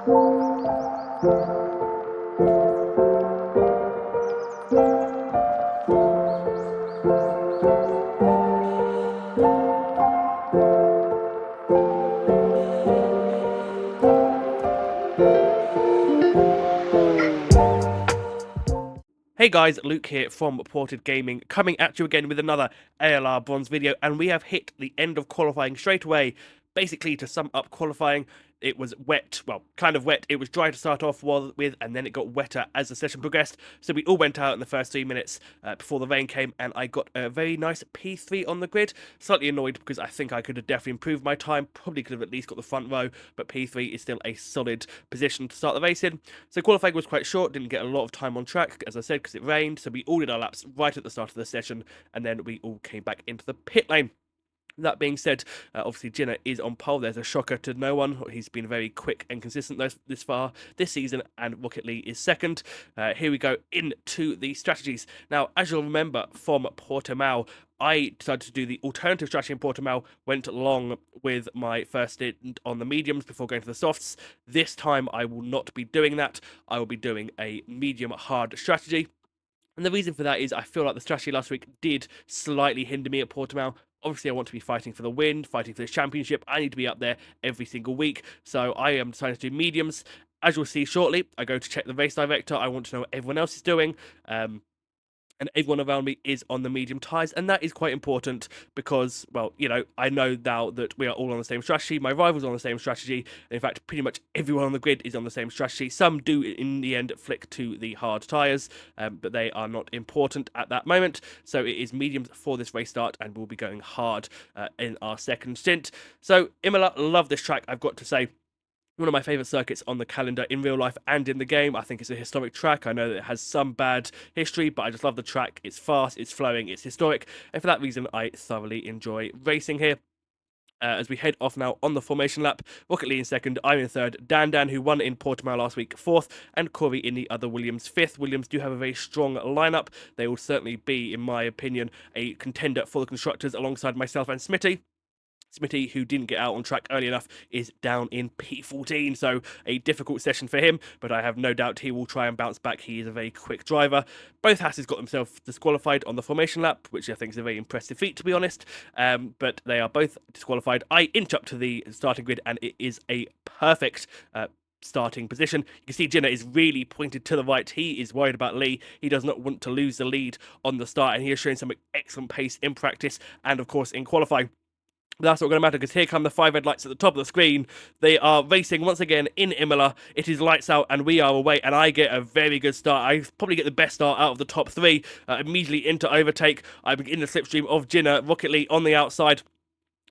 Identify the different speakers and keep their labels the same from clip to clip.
Speaker 1: Hey guys, Luke here from Ported Gaming, coming at you again with another ALR Bronze video, and we have hit the end of qualifying straight away. Basically, to sum up qualifying, it was wet, well, kind of wet. It was dry to start off with, and then it got wetter as the session progressed. So we all went out in the first 3 minutes before the rain came, and I got a very nice P3 on the grid. Slightly annoyed because I think I could have definitely improved my time. Probably could have at least got the front row, but P3 is still a solid position to start the race in. So qualifying was quite short, didn't get a lot of time on track, as I said, because it rained. So we all did our laps right at the start of the session, and then we all came back into the pit lane. That being said, obviously Jinner is on pole. There's a shocker to no one. He's been very quick and consistent this far this season, and Rocket Lee is second. Here we go into the strategies. Now, as you'll remember from Portimao, I decided to do the alternative strategy in Portimao, went along with my first stint on the mediums before going to the softs. This time I will not be doing that. I will be doing a medium hard strategy. And the reason for that is I feel like the strategy last week did slightly hinder me at Portimao. Obviously, I want to be fighting for the win, fighting for this championship. I need to be up there every single week. So I am deciding to do mediums. As you'll see shortly, I go to check the race director. I want to know what everyone else is doing. And everyone around me is on the medium tyres, and that is quite important because, well, you know, I know now that we are all on the same strategy. My rival's on the same strategy. In fact, pretty much everyone on the grid is on the same strategy. Some do, in the end, flick to the hard tyres, but they are not important at that moment. So it is mediums for this race start, and we'll be going hard in our second stint. So Imola, love this track, I've got to say. One of my favourite circuits on the calendar in real life and in the game. I think it's a historic track. I know that it has some bad history, but I just love the track. It's fast, it's flowing, it's historic, and for that reason, I thoroughly enjoy racing here. As we head off now on the formation lap, Rocket Lee in second, I'm in third, Dan, who won in Portimao last week, fourth, and Corey in the other Williams, fifth. Williams do have a very strong lineup. They will certainly be, in my opinion, a contender for the constructors alongside myself and Smitty. Smitty, who didn't get out on track early enough, is down in P14, so a difficult session for him, but I have no doubt he will try and bounce back. He is a very quick driver. Both Hasses got themselves disqualified on the formation lap, which I think is a very impressive feat, to be honest, but they are both disqualified. I inch up to the starting grid, and it is a perfect starting position. You can see Jinner is really pointed to the right. He is worried about Lee. He does not want to lose the lead on the start, and he is showing some excellent pace in practice and, of course, in qualifying. But that's not going to matter because here come the 5 red lights at the top of the screen. They are racing once again in Imola. It is lights out and we are away, and I get a very good start. I probably get the best start out of the top 3. Immediately into overtake. I'm in the slipstream of Jinner. Rocket Lee on the outside.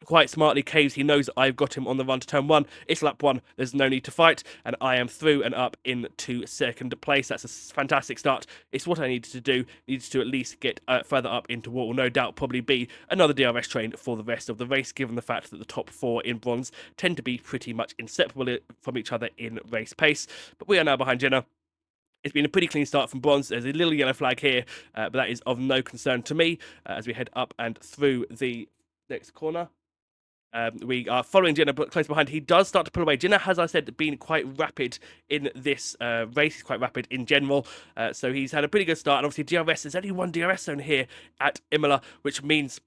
Speaker 1: Quite smartly caves. He knows I've got him on the run to turn 1. It's lap 1. There's no need to fight, and I am through and up into second place. That's a fantastic start. It's what I needed to do. Needed to at least get further up into what will no doubt probably be another DRS train for the rest of the race, given the fact that the top 4 in bronze tend to be pretty much inseparable from each other in race pace. But we are now behind Jenner. It's been a pretty clean start from bronze. There's a little yellow flag here, but that is of no concern to me as we head up and through the next corner. We are following Jinner close behind. He does start to pull away. Jinner has, as I said, been quite rapid in this race. He's quite rapid in general. So he's had a pretty good start. And obviously DRS, there's only one DRS zone here at Imola, which means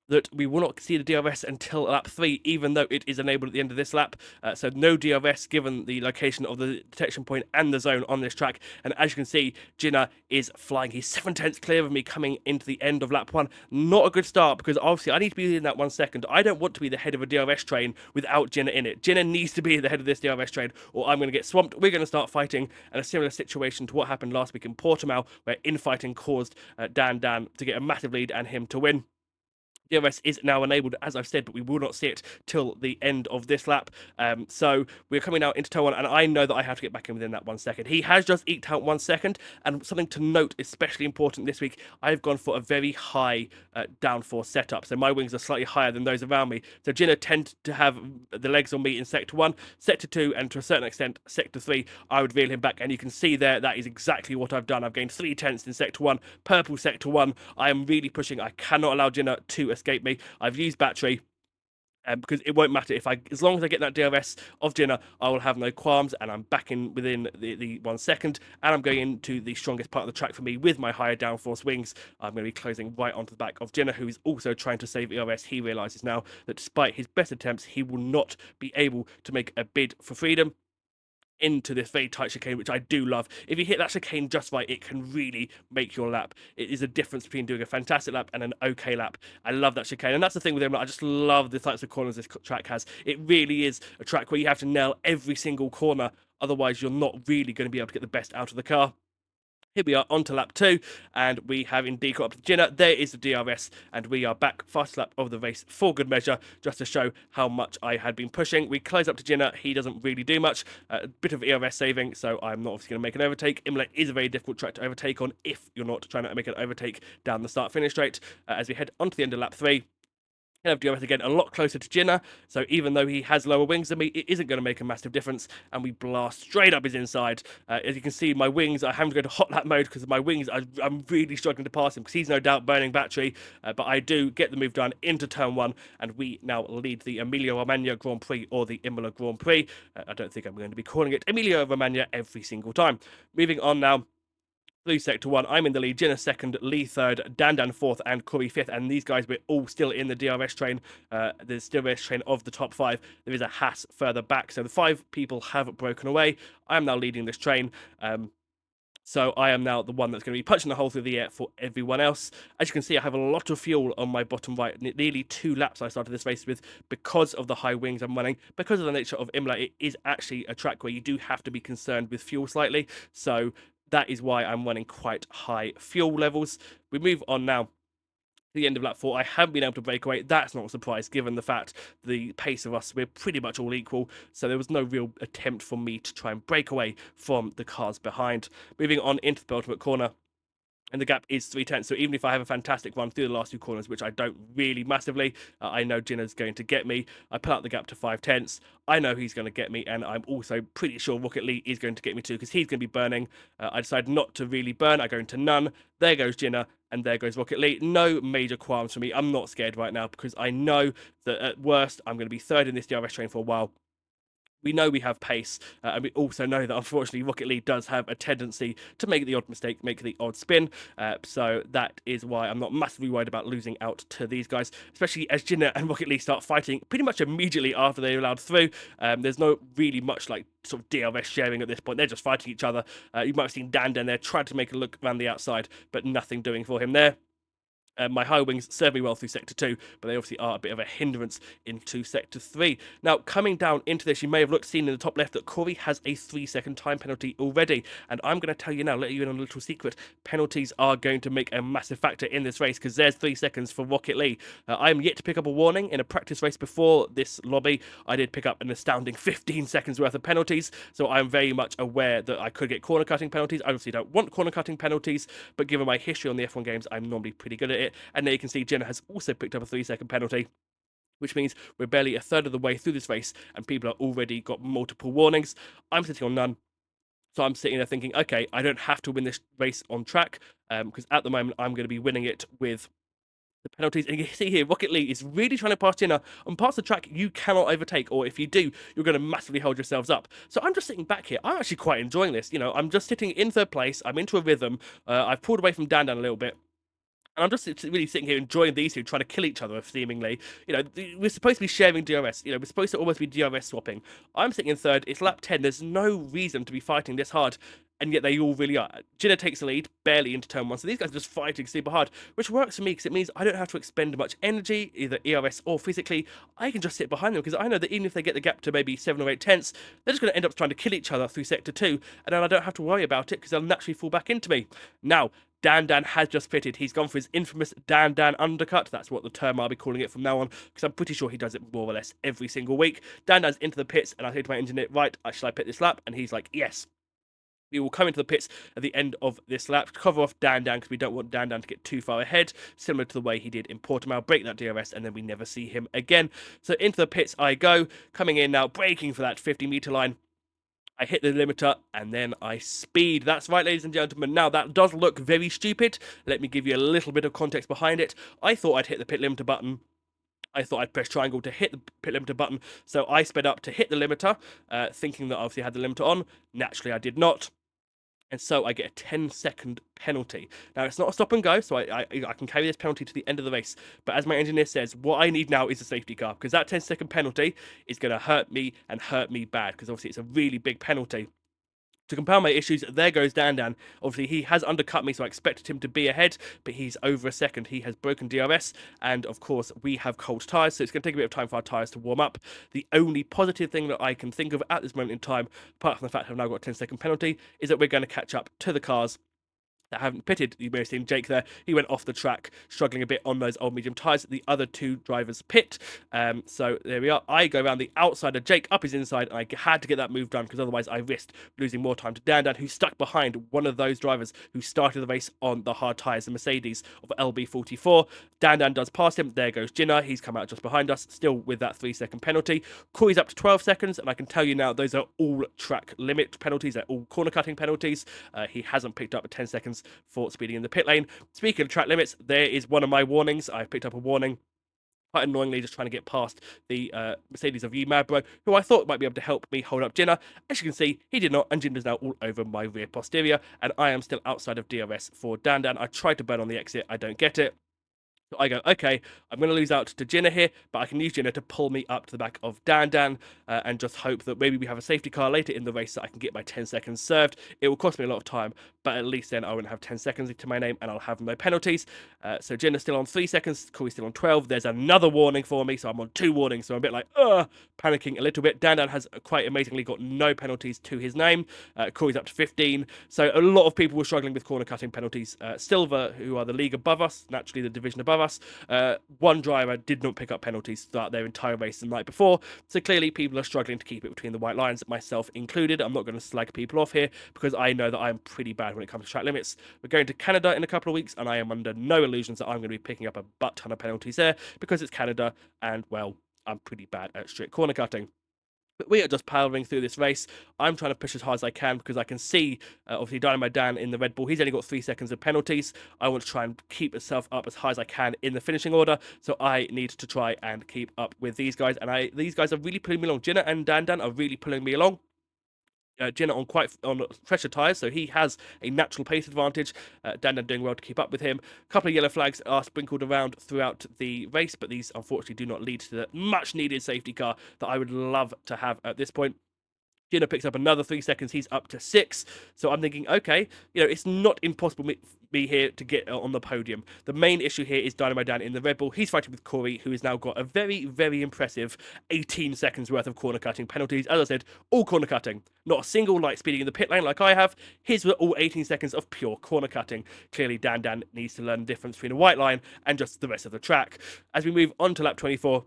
Speaker 1: that we will not see the DRS until lap 3, even though it is enabled at the end of this lap. So no DRS given the location of the detection point and the zone on this track. And as you can see, Jinner is flying. He's 7/10 clear of me coming into the end of lap 1. Not a good start because obviously I need to be in that 1 second. I don't want to be the head of a DRS train without Jinner in it. Jinner needs to be the head of this DRS train or I'm going to get swamped. We're going to start fighting, and a similar situation to what happened last week in Portimao, where infighting caused Dan to get a massive lead and him to win. DRS is now enabled, as I've said, but we will not see it till the end of this lap. So we're coming now into turn 1, and I know that I have to get back in within that 1 second. He has just eked out 1 second, and something to note, especially important this week, I've gone for a very high downforce setup. So my wings are slightly higher than those around me. So Jinner tend to have the legs on me in Sector 1, Sector 2, and to a certain extent, Sector 3, I would reel him back. And you can see there, that is exactly what I've done. I've gained 3/10 in Sector 1, purple Sector 1. I am really pushing. I cannot allow Jinner to escape me. I've used battery, because it won't matter as long as I get that DRS of Jinnah, I will have no qualms, and I'm back in within the 1 second, and I'm going into the strongest part of the track for me with my higher downforce wings. I'm going to be closing right onto the back of Jinnah, who is also trying to save ERS. He realizes now that despite his best attempts, he will not be able to make a bid for freedom into this very tight chicane, which I do love. If you hit that chicane just right, it can really make your lap. It is a difference between doing a fantastic lap and an okay lap. I love that chicane, and that's the thing with him. I just love the types of corners this track has. It really is a track where you have to nail every single corner, otherwise you're not really going to be able to get the best out of the car. Here we are on to lap 2, and we have indeed got up to Jinnah. There is the DRS, and we are back fast lap of the race for good measure, just to show how much I had been pushing. We close up to Jinnah. He doesn't really do much. A bit of ERS saving, so I'm not obviously going to make an overtake. Imola is a very difficult track to overtake on if you're not trying to make an overtake down the start-finish straight. As we head onto the end of lap 3, he'll have DRS again a lot closer to Jinnah, so even though he has lower wings than me, it isn't going to make a massive difference, and we blast straight up his inside. As you can see, my wings, I haven't to go to hot lap mode because my wings, I'm really struggling to pass him because he's no doubt burning battery, but I do get the move done into turn 1, and we now lead the Emilia-Romagna Grand Prix, or the Imola Grand Prix. I don't think I'm going to be calling it Emilia-Romagna every single time. Moving on now through Sector 1, I'm in the lead, Jinnah second, Lee third, Dan 4th, and Corey 5th, and these guys, we're all still in the DRS train, the DRS train of the top 5. There is a Haas further back, so the 5 people have broken away. I am now leading this train, so I am now the one that's going to be punching the hole through the air for everyone else. As you can see, I have a lot of fuel on my bottom right. Nearly 2 laps I started this race with because of the high wings I'm running. Because of the nature of Imola, it is actually a track where you do have to be concerned with fuel slightly. So that is why I'm running quite high fuel levels. We move on now to the end of lap 4. I haven't been able to break away. That's not a surprise given the fact the pace of us, we're pretty much all equal, so there was no real attempt for me to try and break away from the cars behind. Moving on into the penultimate corner, and the gap is 3/10. So even if I have a fantastic run through the last 2 corners, which I don't really massively, I know Jinnah's going to get me. I pull out the gap to 5/10. I know he's going to get me, and I'm also pretty sure Rocket Lee is going to get me too, because he's going to be burning. I decide not to really burn. I go into none. There goes Jinnah, and there goes Rocket Lee. No major qualms for me. I'm not scared right now, because I know that at worst, I'm going to be third in this DRS train for a while. We know we have pace, and we also know that unfortunately Rocket League does have a tendency to make the odd mistake, make the odd spin, so that is why I'm not massively worried about losing out to these guys, especially as Jinnah and Rocket League start fighting pretty much immediately after they're allowed through. There's no really much like sort of DRS sharing at this point. They're just fighting each other. You might have seen Dan down there trying to make a look around the outside, but nothing doing for him there. My high wings serve me well through Sector 2, but they obviously are a bit of a hindrance into Sector 3. Now, coming down into this, you may have seen in the top left that Corey has a 3-second time penalty already, and I'm going to tell you now, let you in on a little secret, penalties are going to make a massive factor in this race, because there's 3 seconds for Rocket Lee. I am yet to pick up a warning. In a practice race before this lobby, I did pick up an astounding 15 seconds worth of penalties, so I'm very much aware that I could get corner cutting penalties. I obviously don't want corner cutting penalties, but given my history on the F1 games, I'm normally pretty good at it. And there you can see Jinnah has also picked up a 3-second penalty, which means we're barely a third of the way through this race and people are already got multiple warnings. I'm sitting on none. So I'm sitting there thinking, okay, I don't have to win this race on track, because at the moment I'm going to be winning it with the penalties. And you can see here, Rocket League is really trying to pass Jinnah on parts of the track you cannot overtake, or if you do, you're going to massively hold yourselves up. So I'm just sitting back here. I'm actually quite enjoying this. You know, I'm just sitting in third place. I'm into a rhythm. I've pulled away from Dan a little bit. And I'm just really sitting here enjoying these two trying to kill each other, seemingly. You know, we're supposed to be sharing DRS. You know, we're supposed to almost be DRS swapping. I'm sitting in third. It's lap 10. There's no reason to be fighting this hard. And yet they all really are. Jinnah takes the lead, barely into turn 1. So these guys are just fighting super hard, which works for me because it means I don't have to expend much energy, either ERS or physically. I can just sit behind them because I know that even if they get the gap to maybe 7 or 8 tenths, they're just going to end up trying to kill each other through Sector 2. And then I don't have to worry about it because they'll naturally fall back into me. Now, Dan has just pitted. He's gone for his infamous Dan undercut. That's what the term I'll be calling it from now on, because I'm pretty sure he does it more or less every single week. Dan's into the pits, and I say to my engineer, right, shall I pit this lap? And he's like, yes. We will come into the pits at the end of this lap, cover off Dan because we don't want Dan to get too far ahead, similar to the way he did in Portimao, break that DRS, and then we never see him again. So into the pits I go, coming in now, braking for that 50-meter line. I hit the limiter, and then I speed. That's right, ladies and gentlemen. Now, that does look very stupid. Let me give you a little bit of context behind it. I thought I'd hit the pit limiter button. I thought I'd press triangle to hit the pit limiter button, so I sped up to hit the limiter, thinking that obviously I had the limiter on. Naturally, I did not. And so I get a 10-second penalty. Now, it's not a stop and go, so I can carry this penalty to the end of the race. But as my engineer says, what I need now is a safety car, because that 10-second penalty is going to hurt me and hurt me bad, because obviously it's a really big penalty. To compound my issues, there goes Dan. Obviously, he has undercut me, so I expected him to be ahead, but he's over a second. He has broken DRS, and of course, we have cold tyres, so it's going to take a bit of time for our tyres to warm up. The only positive thing that I can think of at this moment in time, apart from the fact I've now got a 10-second penalty, is that we're going to catch up to the cars that haven't pitted. You may have seen Jake there. He went off the track, struggling a bit on those old medium tyres. The other two drivers pit. So there we are. I go around the outside of Jake, up his inside, and I had to get that move done because otherwise I risked losing more time to Dan, who's stuck behind one of those drivers who started the race on the hard tyres, the Mercedes of LB44. Dan does pass him. There goes Jinnah. He's come out just behind us, still with that 3-second penalty. Corey's up to 12 seconds, and I can tell you now, those are all track limit penalties. They're all corner cutting penalties. He hasn't picked up a 10 seconds for speeding in the pit lane. Speaking of track limits, there is one of my warnings. I picked up a warning, quite annoyingly, just trying to get past the Mercedes of Mabro, who I thought might be able to help me hold up Jinnah. As you can see, he did not, and Jinnah's now all over my rear posterior, and I am still outside of DRS for Dan. I tried to burn on the exit, I don't get it. So I go, okay, I'm going to lose out to Jinnah here, but I can use Jinnah to pull me up to the back of Dan, and just hope that maybe we have a safety car later in the race so I can get my 10 seconds served. It will cost me a lot of time, but at least then I won't have 10 seconds to my name and I'll have no penalties. So Jinnah's still on 3 seconds, Corey's still on 12. There's another warning for me, so I'm on 2 warnings, so I'm a bit like, panicking a little bit. Dan has quite amazingly got no penalties to his name. Corey's up to 15. So a lot of people were struggling with corner cutting penalties. Silver, who are the league above us, naturally the division above us, one driver did not pick up penalties throughout their entire race the night before. So clearly people are struggling to keep it between the white lines, myself included. I'm not going to slag people off here because I know that I'm pretty bad when it comes to track limits. We're going to Canada in a couple of weeks, and I am under no illusions that I'm going to be picking up a butt ton of penalties there because it's Canada, and well, I'm pretty bad at strict corner cutting. But we are just powering through this race. I'm trying to push as hard as I can because I can see, obviously, Dynamo Dan in the Red Bull. He's only got 3 seconds of penalties. I want to try and keep myself up as high as I can in the finishing order. So I need to try and keep up with these guys. And these guys are really pulling me along. Jinnah and Dan are really pulling me along. Jinnah on fresher tyres, so he has a natural pace advantage. Dan doing well to keep up with him. A couple of yellow flags are sprinkled around throughout the race, but these unfortunately do not lead to the much needed safety car that I would love to have at this point. Jinnah picks up another 3 seconds. He's up to 6. So I'm thinking, okay, it's not impossible me here to get on the podium. The main issue here is Dynamo Dan in the Red Bull. He's fighting with Corey, who has now got a very, very impressive 18 seconds worth of corner cutting penalties. As I said, all corner cutting. Not a single light speeding in the pit lane like I have. His were all 18 seconds of pure corner cutting. Clearly, Dan needs to learn the difference between a white line and just the rest of the track. As we move on to lap 24,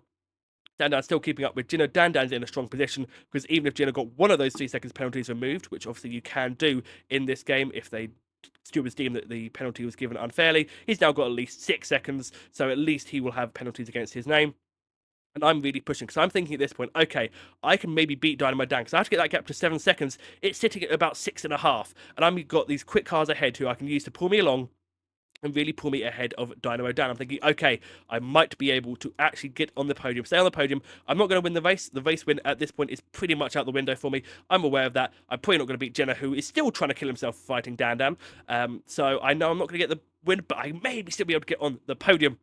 Speaker 1: Dan's still keeping up with Jinnah. Dan's in a strong position because even if Jinnah got one of those 3 seconds penalties removed, which obviously you can do in this game if they stewards deem that the penalty was given unfairly, he's now got at least 6 seconds, so at least he will have penalties against his name. And I'm really pushing because I'm thinking at this point, okay, I can maybe beat Dynamo Dan because I have to get that gap to 7 seconds. It's sitting at about 6.5, and I've got these quick cars ahead who I can use to pull me along and really pull me ahead of Dynamo Dan. I'm thinking, okay, I might be able to actually get on the podium, stay on the podium. I'm not going to win the race. The race win at this point is pretty much out the window for me. I'm aware of that. I'm probably not going to beat Jinnah, who is still trying to kill himself fighting Dan. So I know I'm not going to get the win, but I may still be able to get on the podium.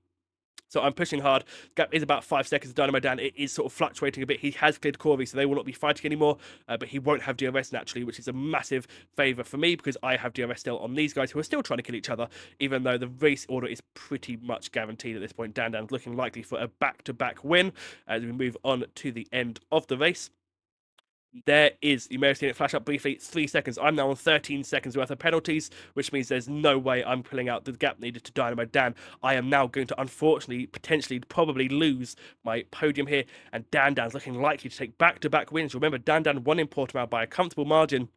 Speaker 1: So I'm pushing hard. Gap is about 5 seconds. Dynamo Dan, it is sort of fluctuating a bit. He has cleared Corey, so they will not be fighting anymore. But he won't have DRS naturally, which is a massive favour for me because I have DRS still on these guys who are still trying to kill each other, even though the race order is pretty much guaranteed at this point. Dan's looking likely for a back-to-back win as we move on to the end of the race. There is, you may have seen it flash up briefly, 3 seconds. I'm now on 13 seconds worth of penalties, which means there's no way I'm pulling out the gap needed to Dynamo Dan. I am now going to, unfortunately, potentially, probably lose my podium here, and Dan's looking likely to take back-to-back wins. Remember, Dan won in Portimao by a comfortable margin,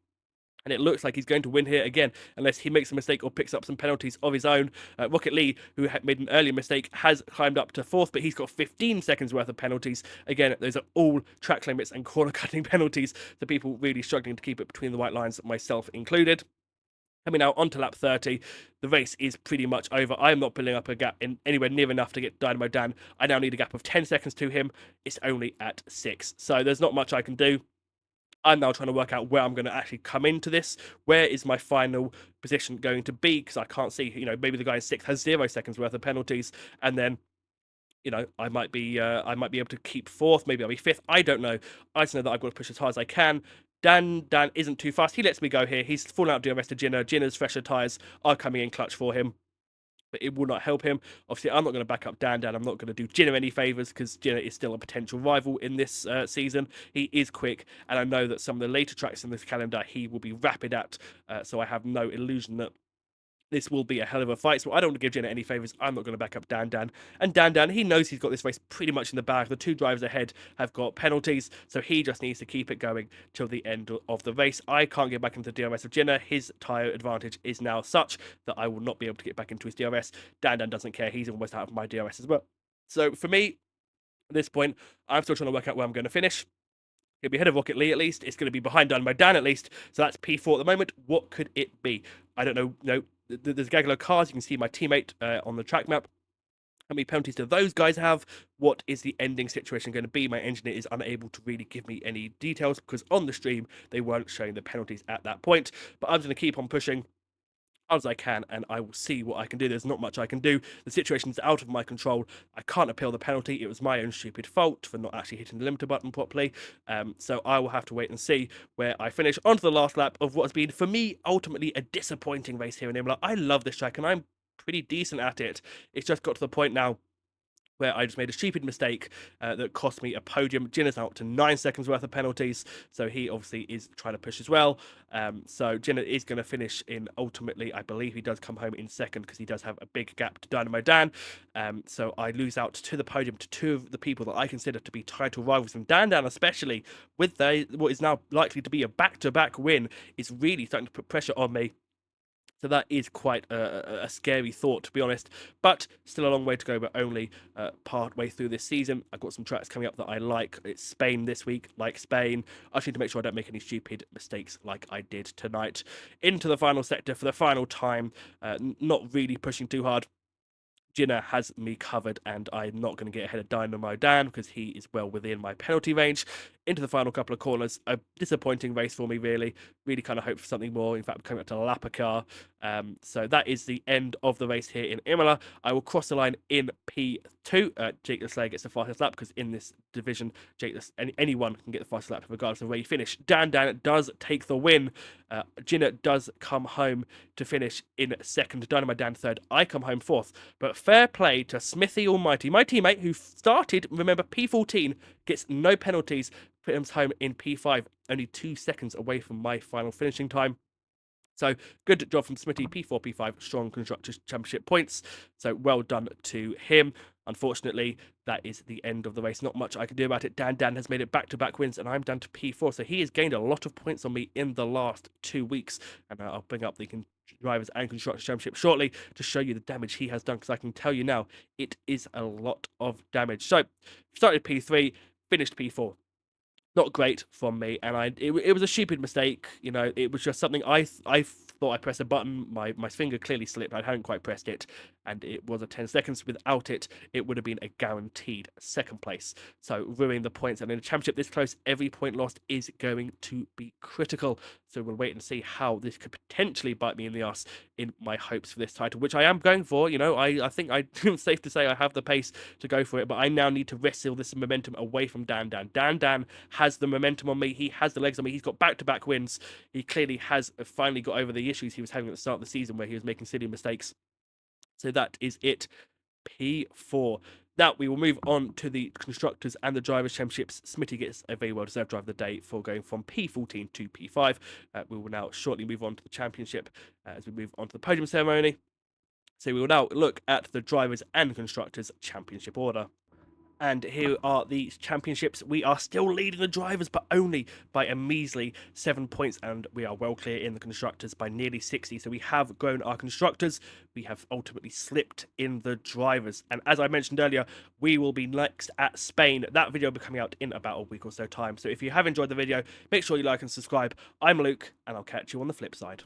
Speaker 1: and it looks like he's going to win here again, unless he makes a mistake or picks up some penalties of his own. Rocket Lee, who had made an earlier mistake, has climbed up to 4th, but he's got 15 seconds worth of penalties. Again, those are all track limits and corner cutting penalties, so people really struggling to keep it between the white lines, myself included. Coming out onto lap 30, the race is pretty much over. I am not building up a gap in anywhere near enough to get Dynamo Dan. I now need a gap of 10 seconds to him. It's only at 6. So there's not much I can do. I'm now trying to work out where I'm going to actually come into this. Where is my final position going to be? Because I can't see, maybe the guy in 6th has 0 seconds worth of penalties. And then, I might be able to keep 4th. Maybe I'll be 5th. I don't know. I just know that I've got to push as hard as I can. Dan isn't too fast. He lets me go here. He's falling out DRS to Jinner. Jinner's fresher tyres are coming in clutch for him, but it will not help him. Obviously, I'm not going to back up Dan. I'm not going to do Jinner any favours because Jinner is still a potential rival in this season. He is quick, and I know that some of the later tracks in this calendar he will be rapid at, so I have no illusion that this will be a hell of a fight. So I don't want to give Jenna any favours. I'm not going to back up Dan. And Dan, he knows he's got this race pretty much in the bag. The 2 drivers ahead have got penalties, so he just needs to keep it going till the end of the race. I can't get back into the DRS of Jenna. His tyre advantage is now such that I will not be able to get back into his DRS. Dan doesn't care. He's almost out of my DRS as well. So for me, at this point, I'm still trying to work out where I'm going to finish. It'll be ahead of Rocket Lee at least. It's going to be behind Dynamo Dan at least. So that's P4 at the moment. What could it be? I don't know. No, there's Gagolo cars. You can see my teammate on the track map. How many penalties do those guys have? What is the ending situation going to be? My engineer is unable to really give me any details because on the stream they weren't showing the penalties at that point. But I'm going to keep on pushing as I can, and I will see what I can do. There's not much I can do. The situation's out of my control. I can't appeal the penalty. It was my own stupid fault for not actually hitting the limiter button properly. So I will have to wait and see where I finish. On to the last lap of what has been, for me, ultimately a disappointing race here in Imola. I love this track, and I'm pretty decent at it. It's just got to the point now where I just made a stupid mistake that cost me a podium. Jinner's out to 9 seconds worth of penalties, so he obviously is trying to push as well. So Jinner is going to finish in, ultimately, I believe he does come home in 2nd because he does have a big gap to Dynamo Dan. So I lose out to the podium to 2 of the people that I consider to be title rivals, and Dan especially, with what is now likely to be a back-to-back win, is really starting to put pressure on me. So that is quite a scary thought, to be honest. But still a long way to go, but only part way through this season. I've got some tracks coming up that I like. It's Spain this week, like Spain. I just need to make sure I don't make any stupid mistakes like I did tonight. Into the final sector for the final time. Not really pushing too hard. Jinner has me covered, and I'm not going to get ahead of Dynamo Dan because he is well within my penalty range. Into the final couple of corners, a disappointing race for me, really. Really kind of hope for something more. In fact, I'm coming up to Lapacar. So that is the end of the race here in Imola. I will cross the line in P2. Jake the Slayer gets the fastest lap because in this division, anyone can get the fastest lap regardless of where you finish. Dan does take the win. Jinner does come home to finish in 2nd. Dynamo Dan 3rd. I come home 4th. But fair play to Smithy Almighty. My teammate who started, remember, P14, gets no penalties, comes home in P5, only 2 seconds away from my final finishing time. So good job from Smitty, P4, P5, strong Constructors Championship points. So well done to him. Unfortunately, that is the end of the race. Not much I can do about it. Dan has made it back-to-back wins, and I'm down to P4. So he has gained a lot of points on me in the last 2 weeks. And I'll bring up the Drivers and Constructors Championship shortly to show you the damage he has done, because I can tell you now, it is a lot of damage. So, started P3, finished P4. Not great from me, and it was a stupid mistake. It was just something I thought I pressed a button. My finger clearly slipped. I hadn't quite pressed it, and it was a 10 seconds. Without it, it would have been a guaranteed 2nd place. So ruining the points, and in a championship this close, every point lost is going to be critical. So we'll wait and see how this could potentially bite me in the ass in my hopes for this title, which I am going for. I think it's safe to say I have the pace to go for it, but I now need to wrestle this momentum away from Dan. Dan has the momentum on me. He has the legs on me. He's got back-to-back wins. He clearly has finally got over the issues he was having at the start of the season where he was making silly mistakes. So that is it. P4. Now we will move on to the Constructors and the Drivers' Championships. Smitty gets a very well-deserved driver of the day for going from P14 to P5. We will now shortly move on to the Championship as we move on to the podium ceremony. So we will now look at the Drivers' and Constructors' Championship order. And here are the championships. We are still leading the drivers, but only by a measly 7 points, and we are well clear in the constructors by nearly 60. So we have grown our constructors. We have ultimately slipped in the drivers. And as I mentioned earlier, we will be next at Spain. That video will be coming out in about a week or so time. So if you have enjoyed the video, make sure you like and subscribe. I'm Luke, and I'll catch you on the flip side.